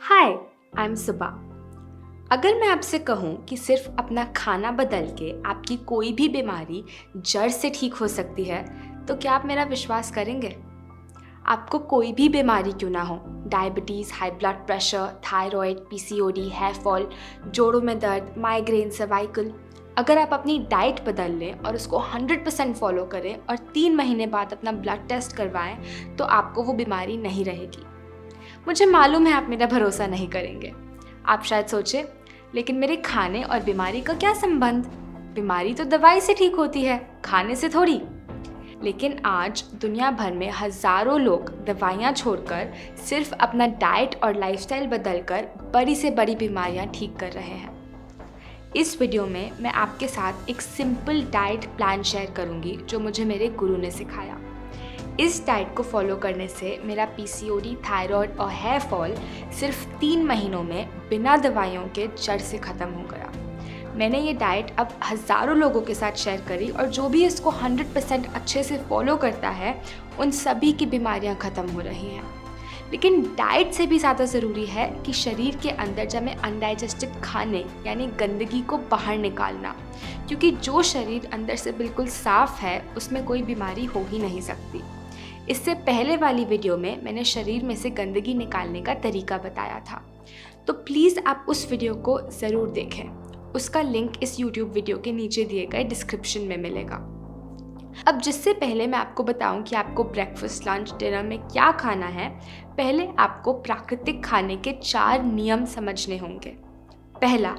Hi, I am सुबा। अगर मैं आपसे कहूँ कि सिर्फ अपना खाना बदल के आपकी कोई भी बीमारी जड़ से ठीक हो सकती है, तो क्या आप मेरा विश्वास करेंगे? आपको कोई भी बीमारी क्यों ना हो, diabetes, high blood pressure, thyroid, PCOD, hair fall, जोड़ों में दर्द, माइग्रेन, सर्वाइकल, अगर आप अपनी डाइट बदल लें और उसको 100% फॉलो करें और 3 महीने बाद अपना ब्लड टेस्ट करवाएं, तो आपको वो बीमारी नहीं रहेगी। मुझे मालूम है आप मेरा भरोसा नहीं करेंगे। आप शायद सोचें, लेकिन मेरे खाने और बीमारी का क्या संबंध? बीमारी तो दवाई से ठीक होती है, खाने से थोड़ी। लेकिन आज दुनिया भर में हज़ारों लोग दवाइयाँ छोड़कर सिर्फ अपना डाइट और लाइफस्टाइल बदलकर बड़ी से बड़ी बीमारियाँ ठीक कर रहे हैं। इस वीडियो में मैं आपके साथ एक सिंपल डाइट प्लान शेयर करूँगी जो मुझे मेरे गुरु ने सिखाया। इस डाइट को फॉलो करने से मेरा पीसीओडी, थायराइड और हेयर फॉल सिर्फ 3 महीनों में बिना दवाइयों के जड़ से ख़त्म हो गया। मैंने ये डाइट अब हज़ारों लोगों के साथ शेयर करी और जो भी इसको 100% अच्छे से फॉलो करता है, उन सभी की बीमारियां ख़त्म हो रही हैं। लेकिन डाइट से भी ज़्यादा ज़रूरी है कि शरीर के अंदर जमे अनडाइजेस्टेड खाने यानी गंदगी को बाहर निकालना, क्योंकि जो शरीर अंदर से बिल्कुल साफ़ है उसमें कोई बीमारी हो ही नहीं सकती। इससे पहले वाली वीडियो में मैंने शरीर में से गंदगी निकालने का तरीका बताया था, तो प्लीज़ आप उस वीडियो को ज़रूर देखें। उसका लिंक इस YouTube वीडियो के नीचे दिए गए डिस्क्रिप्शन में मिलेगा। अब जिससे पहले मैं आपको बताऊं कि आपको ब्रेकफास्ट, लंच, डिनर में क्या खाना है, पहले आपको प्राकृतिक खाने के 4 नियम समझने होंगे। पहला,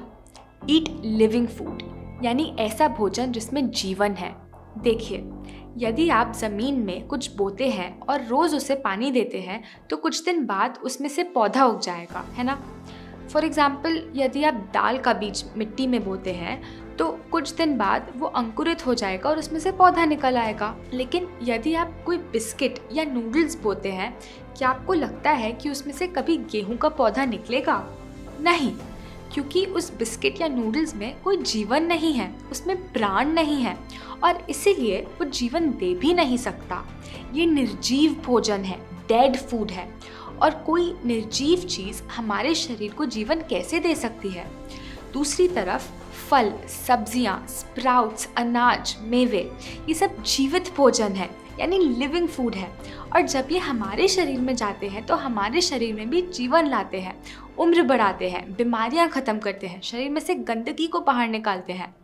ईट लिविंग फूड, यानी ऐसा भोजन जिसमें जीवन है। देखिए, यदि आप ज़मीन में कुछ बोते हैं और रोज़ उसे पानी देते हैं, तो कुछ दिन बाद उसमें से पौधा उग जाएगा, है ना? फॉर एग्ज़ाम्पल, यदि आप दाल का बीज मिट्टी में बोते हैं, तो कुछ दिन बाद वो अंकुरित हो जाएगा और उसमें से पौधा निकल आएगा। लेकिन यदि आप कोई बिस्किट या नूडल्स बोते हैं, क्या आपको लगता है कि उसमें से कभी गेहूं का पौधा निकलेगा? नहीं, क्योंकि उस बिस्किट या नूडल्स में कोई जीवन नहीं है, उसमें प्राण नहीं है और इसीलिए वो जीवन दे भी नहीं सकता। ये निर्जीव भोजन है, डेड फूड है, और कोई निर्जीव चीज़ हमारे शरीर को जीवन कैसे दे सकती है? दूसरी तरफ फल, सब्जियां, स्प्राउट्स, अनाज, मेवे, ये सब जीवित भोजन है, यानी लिविंग फूड है, और जब ये हमारे शरीर में जाते हैं तो हमारे शरीर में भी जीवन लाते हैं, उम्र बढ़ाते हैं, बीमारियां ख़त्म करते हैं, शरीर में से गंदगी को बाहर निकालते हैं।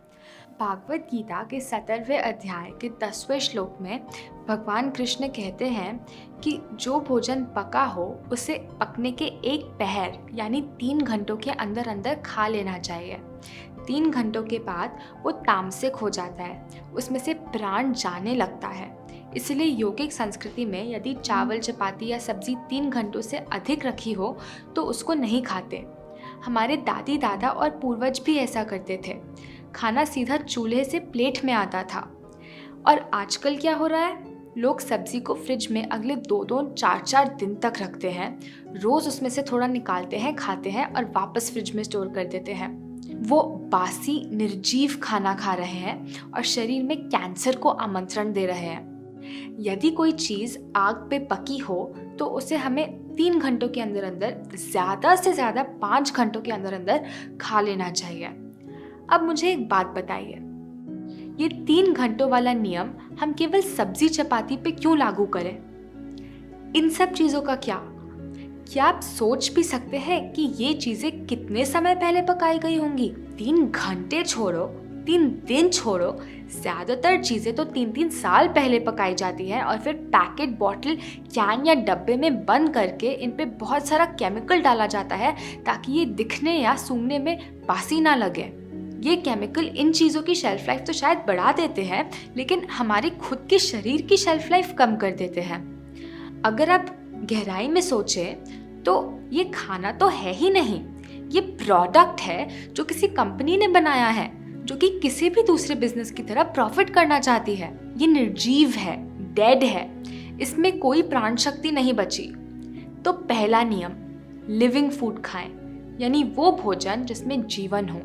भागवत गीता के 17वें अध्याय के 10वें श्लोक में भगवान कृष्ण कहते हैं कि जो भोजन पका हो उसे पकने के 1 पहर यानी 3 घंटों के अंदर अंदर खा लेना चाहिए। 3 घंटों के बाद वो तामसिक हो जाता है, उसमें से प्राण जाने लगता है। इसलिए योगिक संस्कृति में यदि चावल, चपाती या सब्जी 3 घंटों से अधिक रखी हो तो उसको नहीं खाते। हमारे दादी दादा और पूर्वज भी ऐसा करते थे। खाना सीधा चूल्हे से प्लेट में आता था। और आजकल क्या हो रहा है? लोग सब्जी को फ्रिज में अगले 2-2, 4-4 दिन तक रखते हैं। रोज़ उसमें से थोड़ा निकालते हैं, खाते हैं और वापस फ्रिज में स्टोर कर देते हैं। वो बासी निर्जीव खाना खा रहे हैं और शरीर में कैंसर को आमंत्रण दे रहे हैं। यदि कोई चीज़ आग पे पकी हो तो उसे हमें 3 घंटों के अंदर अंदर, ज़्यादा से ज़्यादा 5 घंटों के अंदर अंदर खा लेना चाहिए। अब मुझे एक बात बताइए, ये 3 घंटों वाला नियम हम केवल सब्जी चपाती पे क्यों लागू करें? इन सब चीज़ों का क्या आप सोच भी सकते हैं कि ये चीज़ें कितने समय पहले पकाई गई होंगी? 3 घंटे छोड़ो, 3 दिन छोड़ो, ज़्यादातर चीज़ें तो 3-3 साल पहले पकाई जाती हैं और फिर पैकेट, बॉटल, कैन या डब्बे में बंद करके इन पे बहुत सारा केमिकल डाला जाता है ताकि ये दिखने या सूंघने में बासी ना लगे। ये केमिकल इन चीज़ों की शेल्फ लाइफ तो शायद बढ़ा देते हैं, लेकिन हमारी खुद के शरीर की शेल्फ लाइफ कम कर देते हैं। अगर आप गहराई में सोचें तो ये खाना तो है ही नहीं, ये प्रोडक्ट है जो किसी कंपनी ने बनाया है, जो कि किसी भी दूसरे बिजनेस की तरह प्रॉफिट करना चाहती है। ये निर्जीव है, डेड है, इसमें कोई प्राण शक्ति नहीं बची। तो पहला नियम, लिविंग फूड खाएं, यानी वो भोजन जिसमें जीवन हो।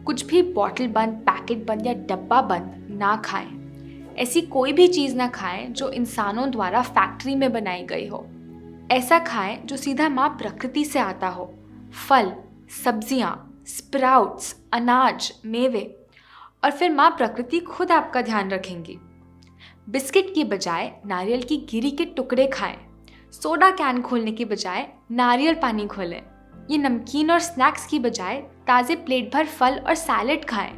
कुछ भी बॉटल बंद, पैकेट बंद या डब्बा बंद ना खाएं। ऐसी कोई भी चीज़ ना खाएं जो इंसानों द्वारा फैक्ट्री में बनाई गई हो। ऐसा खाएं जो सीधा माँ प्रकृति से आता हो। फल, सब्जियां, स्प्राउट्स, अनाज, मेवे, और फिर माँ प्रकृति खुद आपका ध्यान रखेंगी। बिस्किट की बजाय नारियल की गिरी के टुकड़े खाएं। सोडा कैन खोलने की बजाय नारियल पानी खोलें। ये नमकीन और स्नैक्स की बजाय ताज़े प्लेट भर फल और सैलेड खाएं।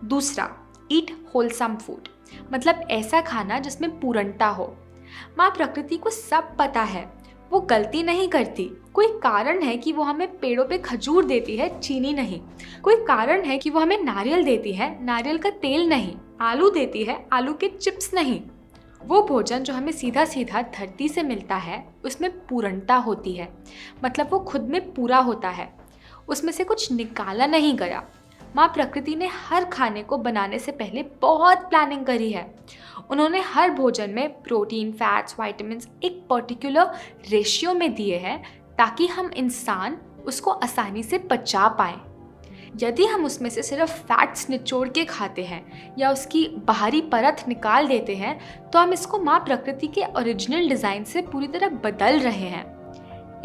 दूसरा, ईट होलसम फूड, मतलब ऐसा खाना जिसमें पूर्णता हो। माँ प्रकृति को सब पता है, वो गलती नहीं करती। कोई कारण है कि वो हमें पेड़ों पे खजूर देती है, चीनी नहीं। कोई कारण है कि वो हमें नारियल देती है, नारियल का तेल नहीं। आलू देती है, आलू के चिप्स नहीं। वो भोजन जो हमें सीधा सीधा धरती से मिलता है उसमें पूर्णता होती है, मतलब वो खुद में पूरा होता है, उसमें से कुछ निकाला नहीं गया। माँ प्रकृति ने हर खाने को बनाने से पहले बहुत प्लानिंग करी है। उन्होंने हर भोजन में प्रोटीन, फैट्स, विटामिन्स एक पर्टिकुलर रेशियो में दिए हैं ताकि हम इंसान उसको आसानी से पचा पाएं। यदि हम उसमें से सिर्फ फैट्स निचोड़ के खाते हैं या उसकी बाहरी परत निकाल देते हैं तो हम इसको माँ प्रकृति के ओरिजिनल डिज़ाइन से पूरी तरह बदल रहे हैं।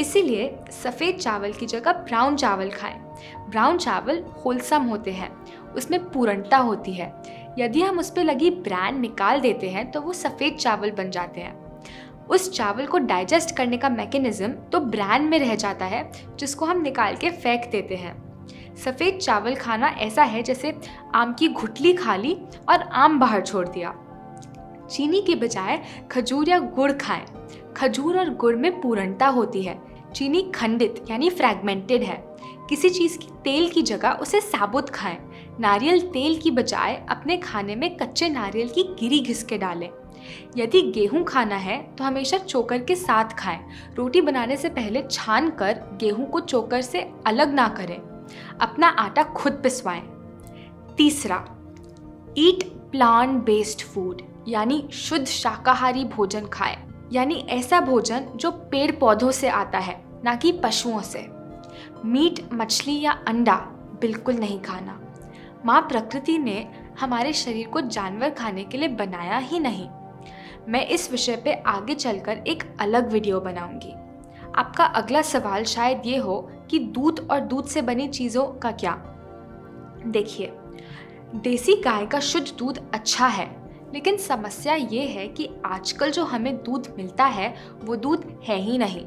इसीलिए सफ़ेद चावल की जगह ब्राउन चावल खाएं। ब्राउन चावल होलसम होते हैं, उसमें पूर्णता होती है। यदि हम उस पर लगी ब्रांड निकाल देते हैं तो वो सफ़ेद चावल बन जाते हैं। उस चावल को डाइजेस्ट करने का मैकेनिज्म तो ब्रांड में रह जाता है, जिसको हम निकाल के फेंक देते हैं। सफ़ेद चावल खाना ऐसा है जैसे आम की गुठली खा ली और आम बाहर छोड़ दिया। चीनी के बजाय खजूर या गुड़ खाएं। खजूर और गुड़ में पूर्णता होती है। चीनी खंडित यानी फ्रैगमेंटेड है। किसी चीज़ की तेल की जगह उसे साबुत खाएं। नारियल तेल की बजाय अपने खाने में कच्चे नारियल की गिरी घिस के डालें। यदि गेहूं खाना है तो हमेशा चोकर के साथ खाएं। रोटी बनाने से पहले छान कर गेहूं को चोकर से अलग ना करें। अपना आटा खुद पिसवाएं। तीसरा, ईट प्लांट बेस्ड फूड, यानी शुद्ध शाकाहारी भोजन खाएं। यानी ऐसा भोजन जो पेड़ पौधों से आता है, ना कि पशुओं से। मीट, मछली या अंडा बिल्कुल नहीं खाना। माँ प्रकृति ने हमारे शरीर को जानवर खाने के लिए बनाया ही नहीं। मैं इस विषय पे आगे चलकर एक अलग वीडियो बनाऊंगी। आपका अगला सवाल शायद ये हो कि दूध और दूध से बनी चीज़ों का क्या? देखिए, देसी गाय का शुद्ध दूध अच्छा है, लेकिन समस्या ये है कि आजकल जो हमें दूध मिलता है वो दूध है ही नहीं।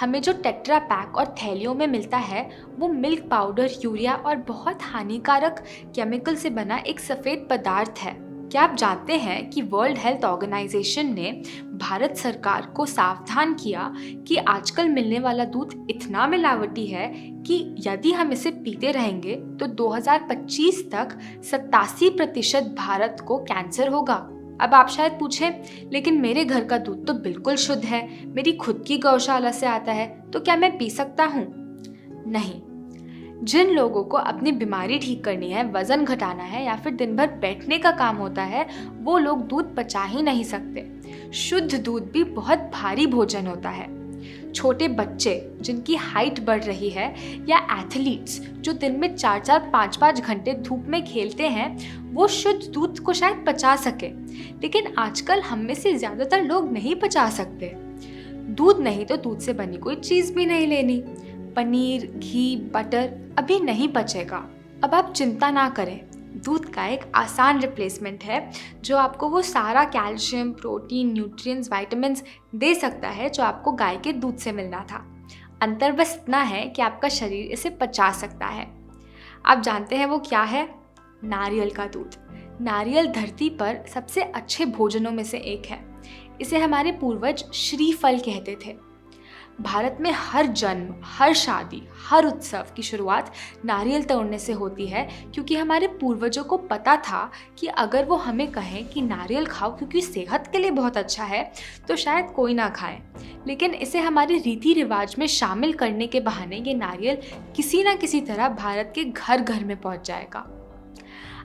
हमें जो टेट्रा पैक और थैलियों में मिलता है वो मिल्क पाउडर, यूरिया और बहुत हानिकारक केमिकल से बना एक सफ़ेद पदार्थ है। क्या आप जानते हैं कि वर्ल्ड हेल्थ ऑर्गेनाइजेशन ने भारत सरकार को सावधान किया कि आजकल मिलने वाला दूध इतना मिलावटी है कि यदि हम इसे पीते रहेंगे तो 2025 तक 87% भारत को कैंसर होगा। अब आप शायद पूछें, लेकिन मेरे घर का दूध तो बिल्कुल शुद्ध है, मेरी खुद की गौशाला से आता है, तो क्या मैं पी सकता हूँ? नहीं। जिन लोगों को अपनी बीमारी ठीक करनी है, वजन घटाना है या फिर दिन भर बैठने का काम होता है, वो लोग दूध पचा ही नहीं सकते। शुद्ध दूध भी बहुत भारी भोजन होता है। छोटे बच्चे जिनकी हाइट बढ़ रही है या एथलीट्स जो दिन में 4-4, 5-5 घंटे धूप में खेलते हैं, वो शुद्ध दूध को शायद पचा सके, लेकिन आजकल हम में से ज़्यादातर लोग नहीं पचा सकते। दूध नहीं तो दूध से बनी कोई चीज़ भी नहीं लेनी। पनीर, घी, बटर अभी नहीं पचेगा। अब आप चिंता ना करें, दूध का एक आसान रिप्लेसमेंट है जो आपको वो सारा कैल्शियम, प्रोटीन, न्यूट्रिएंट्स, विटामिन्स दे सकता है जो आपको गाय के दूध से मिलना था। अंतर बस इतना है कि आपका शरीर इसे पचा सकता है। आप जानते हैं वो क्या है? नारियल का दूध। नारियल धरती पर सबसे अच्छे भोजनों में से एक है। इसे हमारे पूर्वज श्रीफल कहते थे। भारत में हर जन्म, हर शादी, हर उत्सव की शुरुआत नारियल तोड़ने से होती है, क्योंकि हमारे पूर्वजों को पता था कि अगर वो हमें कहें कि नारियल खाओ क्योंकि सेहत के लिए बहुत अच्छा है, तो शायद कोई ना खाए। लेकिन इसे हमारे रीति रिवाज में शामिल करने के बहाने ये नारियल किसी ना किसी तरह भारत के घर घर में पहुंच जाएगा।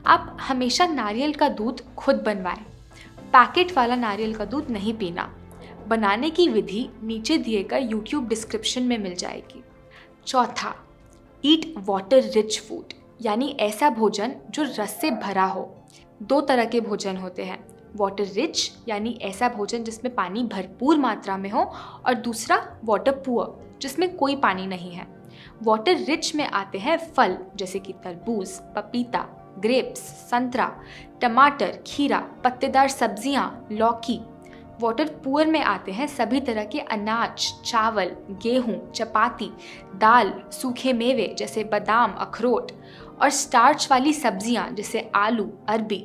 आप हमेशा नारियल का दूध खुद बनवाएं। पैकेट वाला नारियल का दूध नहीं पीना। बनाने की विधि नीचे दिए गए YouTube डिस्क्रिप्शन में मिल जाएगी। चौथा, ईट वाटर रिच फूड, यानी ऐसा भोजन जो रस से भरा हो। 2 तरह के भोजन होते हैं, वाटर रिच यानी ऐसा भोजन जिसमें पानी भरपूर मात्रा में हो, और दूसरा वाटर पुअर जिसमें कोई पानी नहीं है। वाटर रिच में आते हैं फल जैसे कि तरबूज, पपीता, ग्रेप्स, संतरा, टमाटर, खीरा, पत्तेदार सब्जियां, लौकी। वाटर पुअर में आते हैं सभी तरह के अनाज, चावल, गेहूं, चपाती, दाल, सूखे मेवे जैसे बादाम, अखरोट, और स्टार्च वाली सब्जियां जैसे आलू, अरबी।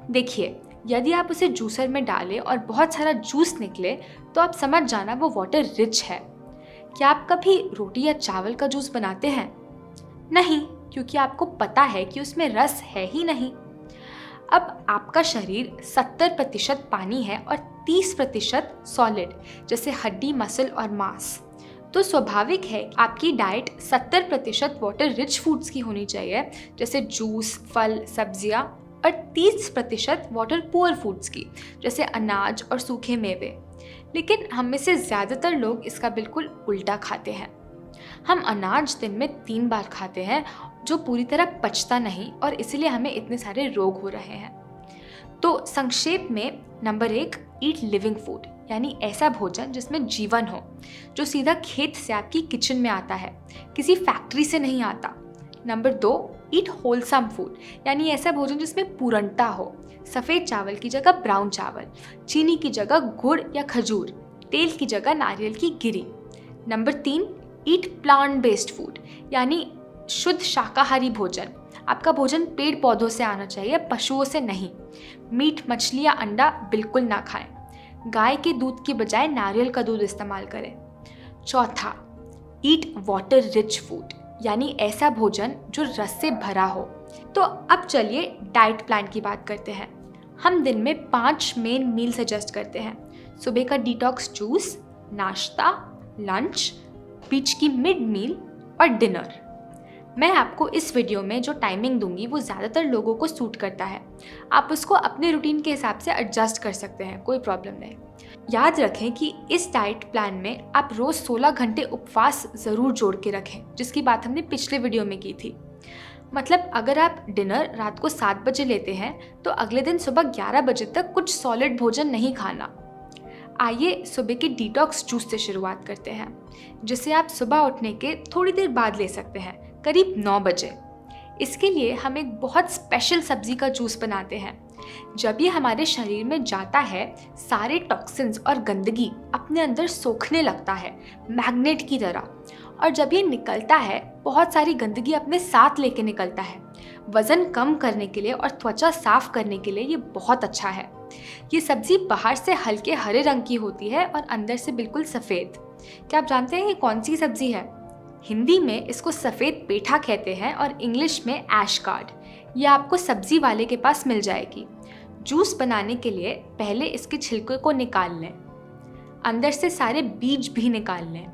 देखिए, यदि आप उसे जूसर में डालें और बहुत सारा जूस निकले तो आप समझ जाना वो वाटर रिच है। क्या आप कभी रोटी या चावल का जूस बनाते हैं? नहीं, क्योंकि आपको पता है कि उसमें रस है ही नहीं। अब आपका शरीर 70% पानी है और 30% सॉलिड जैसे हड्डी, मसल और मांस। तो स्वाभाविक है आपकी डाइट 70% वाटर रिच फूड्स की होनी चाहिए जैसे जूस, फल, सब्जियां, और 30% वाटर पुअर फूड्स की जैसे अनाज और सूखे मेवे। लेकिन हम में से ज़्यादातर लोग इसका बिल्कुल उल्टा खाते हैं। हम अनाज दिन में 3 बार खाते हैं जो पूरी तरह पचता नहीं, और इसलिए हमें इतने सारे रोग हो रहे हैं। तो संक्षेप में, नंबर 1, ईट लिविंग फूड यानी ऐसा भोजन जिसमें जीवन हो, जो सीधा खेत से आपकी किचन में आता है, किसी फैक्ट्री से नहीं आता। नंबर 2, ईट होलसम फूड यानी ऐसा भोजन जिसमें पूर्णता हो, सफ़ेद चावल की जगह ब्राउन चावल, चीनी की जगह गुड़ या खजूर, तेल की जगह नारियल की गिरी। Number 3, eat plant based food यानी शुद्ध शाकाहारी भोजन। आपका भोजन पेड़ पौधों से आना चाहिए, पशुओं से नहीं। मीट, मछली या अंडा बिल्कुल ना खाएं। गाय के दूध की बजाय नारियल का दूध इस्तेमाल करें। चौथा, ईट वाटर रिच फूड यानी ऐसा भोजन जो रस से भरा हो। तो अब चलिए डाइट प्लान की बात करते हैं। हम दिन में 5 मेन मील सजेस्ट करते हैं। सुबह का डिटॉक्स जूस, नाश्ता, लंच, बीच की मिड मील और डिनर। मैं आपको इस वीडियो में जो टाइमिंग दूंगी वो ज़्यादातर लोगों को सूट करता है। आप उसको अपने रूटीन के हिसाब से एडजस्ट कर सकते हैं, कोई प्रॉब्लम नहीं। याद रखें कि इस डाइट प्लान में आप रोज़ 16 घंटे उपवास ज़रूर जोड़ के रखें, जिसकी बात हमने पिछले वीडियो में की थी। मतलब अगर आप डिनर रात को 7 बजे लेते हैं तो अगले दिन सुबह 11 बजे तक कुछ सॉलिड भोजन नहीं खाना। आइए सुबह के डिटॉक्स जूस से शुरुआत करते हैं, जिसे आप सुबह उठने के थोड़ी देर बाद ले सकते हैं, करीब 9 बजे। इसके लिए हम एक बहुत स्पेशल सब्जी का जूस बनाते हैं। जब ये हमारे शरीर में जाता है, सारे टॉक्सिन्स और गंदगी अपने अंदर सोखने लगता है, मैग्नेट की तरह। और जब ये निकलता है, बहुत सारी गंदगी अपने साथ लेके निकलता है। वज़न कम करने के लिए और त्वचा साफ करने के लिए ये बहुत अच्छा है। ये सब्जी बाहर से हल्के हरे रंग की होती है और अंदर से बिल्कुल सफ़ेद। क्या आप जानते हैं ये कौन सी सब्जी है? हिंदी में इसको सफ़ेद पेठा कहते हैं और इंग्लिश में ऐश कार्ड। ये आपको सब्जी वाले के पास मिल जाएगी। जूस बनाने के लिए पहले इसके छिलके को निकाल लें, अंदर से सारे बीज भी निकाल लें।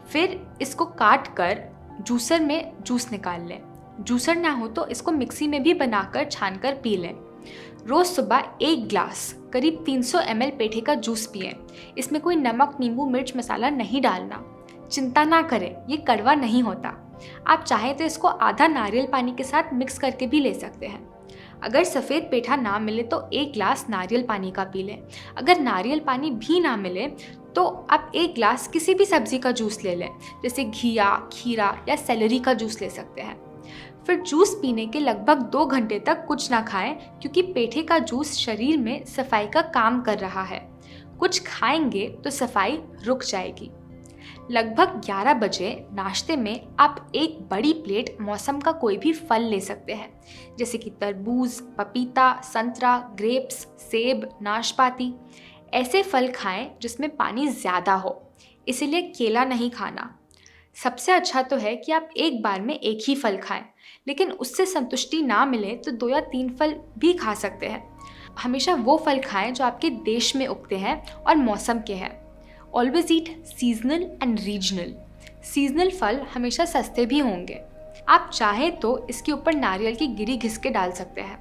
फिर इसको काट कर जूसर में जूस निकाल लें। जूसर ना हो तो इसको मिक्सी में भी बनाकर छानकर पी लें। रोज़ सुबह 1 ग्लास करीब 300 ml पेठे का जूस पिएं। इसमें कोई नमक, नींबू, मिर्च मसाला नहीं डालना। चिंता ना करें, ये कड़वा नहीं होता। आप चाहें तो इसको आधा नारियल पानी के साथ मिक्स करके भी ले सकते हैं। अगर सफ़ेद पेठा ना मिले तो 1 ग्लास नारियल पानी का पी लें। अगर नारियल पानी भी ना मिले तो आप 1 ग्लास किसी भी सब्ज़ी का जूस ले लें, जैसे घिया, खीरा या सेलरी का जूस ले सकते हैं। फिर जूस पीने के लगभग 2 घंटे तक कुछ ना खाएं, क्योंकि पेठे का जूस शरीर में सफाई का काम कर रहा है। कुछ खाएंगे तो सफाई रुक जाएगी। लगभग 11 बजे नाश्ते में आप एक बड़ी प्लेट मौसम का कोई भी फल ले सकते हैं, जैसे कि तरबूज, पपीता, संतरा, ग्रेप्स, सेब, नाशपाती। ऐसे फल खाएं जिसमें पानी ज़्यादा हो, इसीलिए केला नहीं खाना। सबसे अच्छा तो है कि आप एक बार में एक ही फल खाएं, लेकिन उससे संतुष्टि ना मिले तो 2 या 3 फल भी खा सकते हैं। हमेशा वो फल खाएं जो आपके देश में उगते हैं और मौसम के हैं। Always eat seasonal and regional. Seasonal फल हमेशा सस्ते भी होंगे। आप चाहें तो इसके ऊपर नारियल की गिरी घिस के डाल सकते हैं।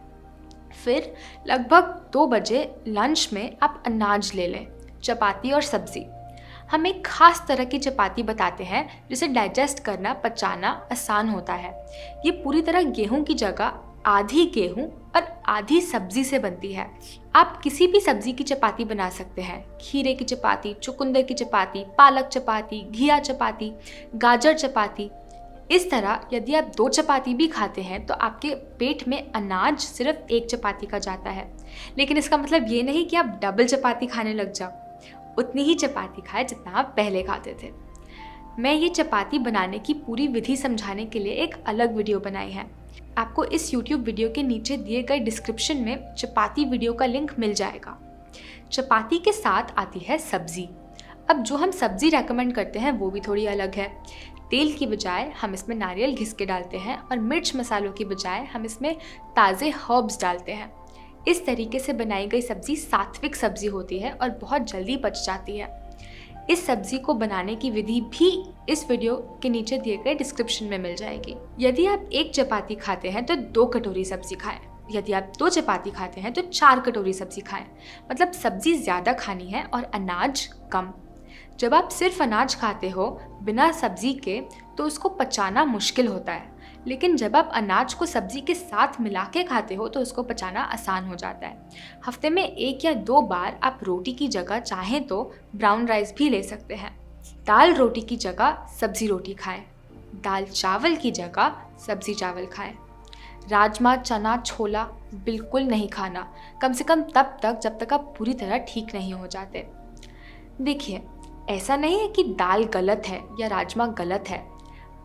फिर लगभग 2 बजे लंच में आप अनाज ले लें, चपाती और सब्ज़ी। हम एक खास तरह की चपाती बताते हैं जिसे डाइजेस्ट करना, पचाना आसान होता है। ये पूरी तरह गेहूं की जगह आधी गेहूं और आधी सब्जी से बनती है। आप किसी भी सब्जी की चपाती बना सकते हैं, खीरे की चपाती, चुकंदर की चपाती, पालक चपाती, घिया चपाती, गाजर चपाती। इस तरह यदि आप 2 चपाती भी खाते हैं तो आपके पेट में अनाज सिर्फ 1 चपाती का जाता है। लेकिन इसका मतलब ये नहीं कि आप डबल चपाती खाने लग जाओ। उतनी ही चपाती खाएं जितना आप पहले खाते थे। मैं ये चपाती बनाने की पूरी विधि समझाने के लिए एक अलग वीडियो बनाई है। आपको इस YouTube वीडियो के नीचे दिए गए डिस्क्रिप्शन में चपाती वीडियो का लिंक मिल जाएगा। चपाती के साथ आती है सब्जी। अब जो हम सब्जी रेकमेंड करते हैं वो भी थोड़ी अलग है। तेल की बजाय हम इसमें नारियल घिस के डालते हैं और मिर्च मसालों की बजाय हम इसमें ताज़े हर्ब्स डालते हैं। इस तरीके से बनाई गई सब्जी सात्विक सब्जी होती है और बहुत जल्दी पच जाती है। इस सब्जी को बनाने की विधि भी इस वीडियो के नीचे दिए गए डिस्क्रिप्शन में मिल जाएगी। यदि आप 1 चपाती खाते हैं तो 2 कटोरी सब्जी खाएं। यदि आप 2 चपाती खाते हैं तो 4 कटोरी सब्जी खाएं। मतलब सब्जी ज़्यादा खानी है और अनाज कम। जब आप सिर्फ अनाज खाते हो बिना सब्जी के तो उसको पचाना मुश्किल होता है, लेकिन जब आप अनाज को सब्जी के साथ मिला के खाते हो तो उसको पचाना आसान हो जाता है। हफ्ते में 1 या 2 बार आप रोटी की जगह चाहें तो ब्राउन राइस भी ले सकते हैं। दाल रोटी की जगह सब्जी रोटी खाएं। दाल चावल की जगह सब्जी चावल खाएं। राजमा, चना, छोला बिल्कुल नहीं खाना, कम से कम तब तक जब तक आप पूरी तरह ठीक नहीं हो जाते। देखिए, ऐसा नहीं है कि दाल गलत है या राजमा गलत है।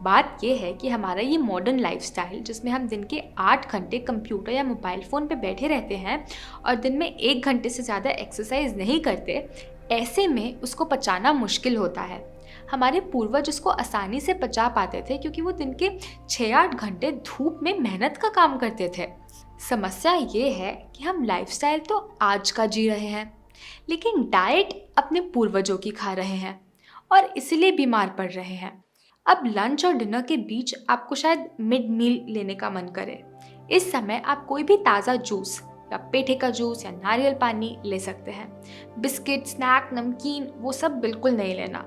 बात यह है कि हमारा ये मॉडर्न लाइफस्टाइल जिसमें हम दिन के 8 घंटे कंप्यूटर या मोबाइल फ़ोन पे बैठे रहते हैं और दिन में 1 घंटे से ज़्यादा एक्सरसाइज नहीं करते, ऐसे में उसको पचाना मुश्किल होता है। हमारे पूर्वज उसको आसानी से पचा पाते थे क्योंकि वो दिन के 6-8 घंटे धूप में मेहनत का काम करते थे। समस्या ये है कि हम लाइफस्टाइल तो आज का जी रहे हैं, लेकिन डाइट अपने पूर्वजों की खा रहे हैं और इसलिए बीमार पड़ रहे हैं। अब लंच और डिनर के बीच आपको शायद मिड मील लेने का मन करे। इस समय आप कोई भी ताज़ा जूस या पेठे का जूस या नारियल पानी ले सकते हैं। बिस्किट, स्नैक, नमकीन वो सब बिल्कुल नहीं लेना।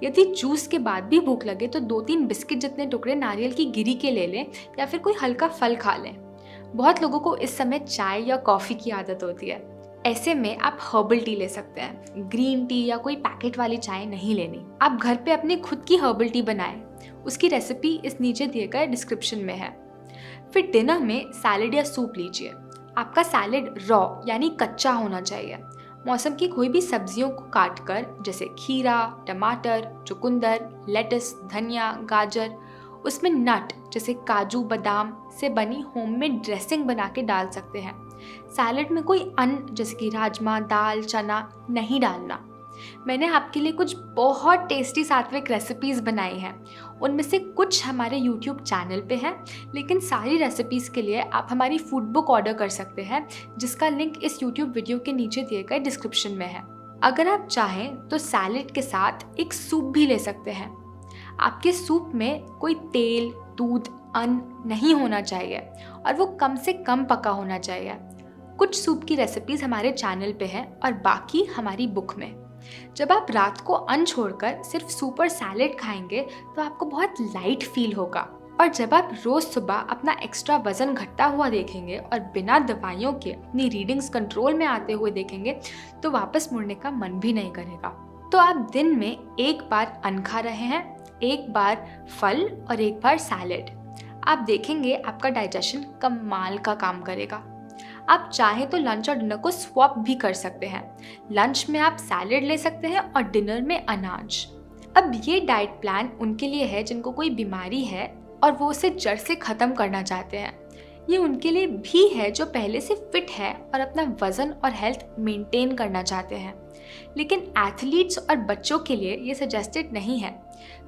यदि जूस के बाद भी भूख लगे तो 2-3 बिस्किट जितने टुकड़े नारियल की गिरी के ले लें या फिर कोई हल्का फल खा लें। बहुत लोगों को इस समय चाय या कॉफ़ी की आदत होती है। ऐसे में आप हर्बल टी ले सकते हैं। ग्रीन टी या कोई पैकेट वाली चाय नहीं लेनी। आप घर पे अपनी खुद की हर्बल टी बनाएं। उसकी रेसिपी इस नीचे दिए गए डिस्क्रिप्शन में है। फिर डिनर में सैलेड या सूप लीजिए। आपका सैलेड रॉ यानी कच्चा होना चाहिए। मौसम की कोई भी सब्जियों को काटकर, जैसे खीरा, टमाटर, चुकंदर, लेटस, धनिया, गाजर, उसमें नट जैसे काजू, बादाम से बनी होममेड ड्रेसिंग बना के डाल सकते हैं। सैलेड में कोई अन्न जैसे कि राजमा, दाल, चना नहीं डालना। मैंने आपके लिए कुछ बहुत टेस्टी सात्विक रेसिपीज़ बनाई हैं। उनमें से कुछ हमारे YouTube चैनल पे हैं, लेकिन सारी रेसिपीज़ के लिए आप हमारी फूड बुक ऑर्डर कर सकते हैं, जिसका लिंक इस YouTube वीडियो के नीचे दिए गए डिस्क्रिप्शन में है। अगर आप चाहें तो सैलेड के साथ एक सूप भी ले सकते हैं। आपके सूप में कोई तेल, दूध, अन्न नहीं होना चाहिए और वो कम से कम पका होना चाहिए। कुछ सूप की रेसिपीज़ हमारे चैनल पे हैं और बाकी हमारी बुक में। जब आप रात को अन्न छोड़कर सिर्फ सूप और सैलेड खाएंगे तो आपको बहुत लाइट फील होगा, और जब आप रोज़ सुबह अपना एक्स्ट्रा वजन घटता हुआ देखेंगे और बिना दवाइयों के अपनी रीडिंग्स कंट्रोल में आते हुए देखेंगे तो वापस मुड़ने का मन भी नहीं करेगा। तो आप दिन में 1 बार अन्न खा रहे हैं, 1 बार फल और 1 बार सैलेड। आप देखेंगे आपका डाइजेशन कमाल का काम करेगा। आप चाहें तो लंच और डिनर को स्वैप भी कर सकते हैं। लंच में आप सैलेड ले सकते हैं और डिनर में अनाज। अब ये डाइट प्लान उनके लिए है जिनको कोई बीमारी है और वो उसे जड़ से ख़त्म करना चाहते हैं। ये उनके लिए भी है जो पहले से फिट है और अपना वज़न और हेल्थ मेंटेन करना चाहते हैं। लेकिन एथलीट्स और बच्चों के लिए ये सजेस्टेड नहीं है।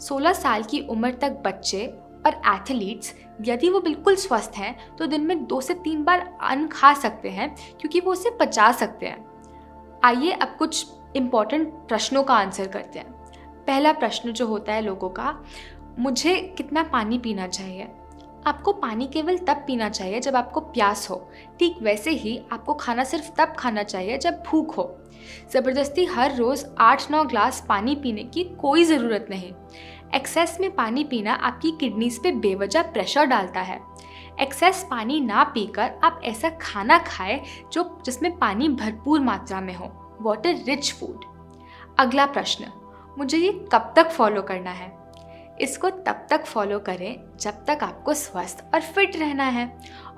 16 साल की उम्र तक बच्चे और एथलीट्स यदि वो बिल्कुल स्वस्थ हैं तो दिन में 2 से 3 बार अन्न खा सकते हैं क्योंकि वो उसे पचा सकते हैं। आइए अब कुछ इम्पॉर्टेंट प्रश्नों का आंसर करते हैं। पहला प्रश्न जो होता है लोगों का, मुझे कितना पानी पीना चाहिए? आपको पानी केवल तब पीना चाहिए जब आपको प्यास हो। ठीक वैसे ही आपको खाना सिर्फ तब खाना चाहिए जब भूख हो। ज़बरदस्ती हर रोज़ 8-9 ग्लास पानी पीने की कोई ज़रूरत नहीं। एक्सेस में पानी पीना आपकी किडनीज पे बेवजह प्रेशर डालता है। एक्सेस पानी ना पीकर आप ऐसा खाना खाएं जिसमें पानी भरपूर मात्रा में हो, वाटर रिच फूड। अगला प्रश्न, मुझे ये कब तक फॉलो करना है? इसको तब तक फॉलो करें जब तक आपको स्वस्थ और फिट रहना है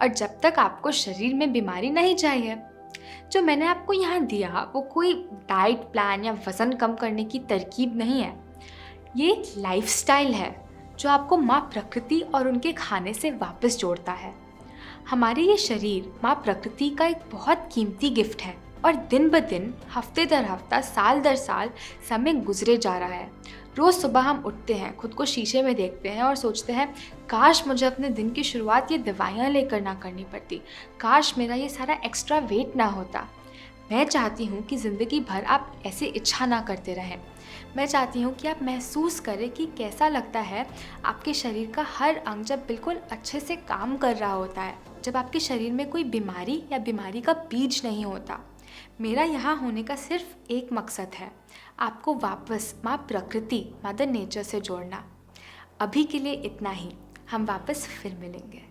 और जब तक आपको शरीर में बीमारी नहीं चाहिए। जो मैंने आपको यहाँ दिया वो कोई डाइट प्लान या वज़न कम करने की तरकीब नहीं है। ये एक लाइफस्टाइल है जो आपको माँ प्रकृति और उनके खाने से वापस जोड़ता है। हमारे ये शरीर माँ प्रकृति का एक बहुत कीमती गिफ्ट है और दिन ब दिन, हफ्ते दर हफ्ता, साल दर साल समय गुजरे जा रहा है। रोज़ सुबह हम उठते हैं, खुद को शीशे में देखते हैं और सोचते हैं काश मुझे अपने दिन की शुरुआत ये दवाइयाँ लेकर ना करनी पड़ती, काश मेरा ये सारा एक्स्ट्रा वेट ना होता। मैं चाहती हूँ कि ज़िंदगी भर आप ऐसे इच्छा ना करते रहें। मैं चाहती हूँ कि आप महसूस करें कि कैसा लगता है आपके शरीर का हर अंग जब बिल्कुल अच्छे से काम कर रहा होता है, जब आपके शरीर में कोई बीमारी या बीमारी का बीज नहीं होता। मेरा यहाँ होने का सिर्फ एक मकसद है, आपको वापस माँ प्रकृति, मदर नेचर से जोड़ना। अभी के लिए इतना ही, हम वापस फिर मिलेंगे।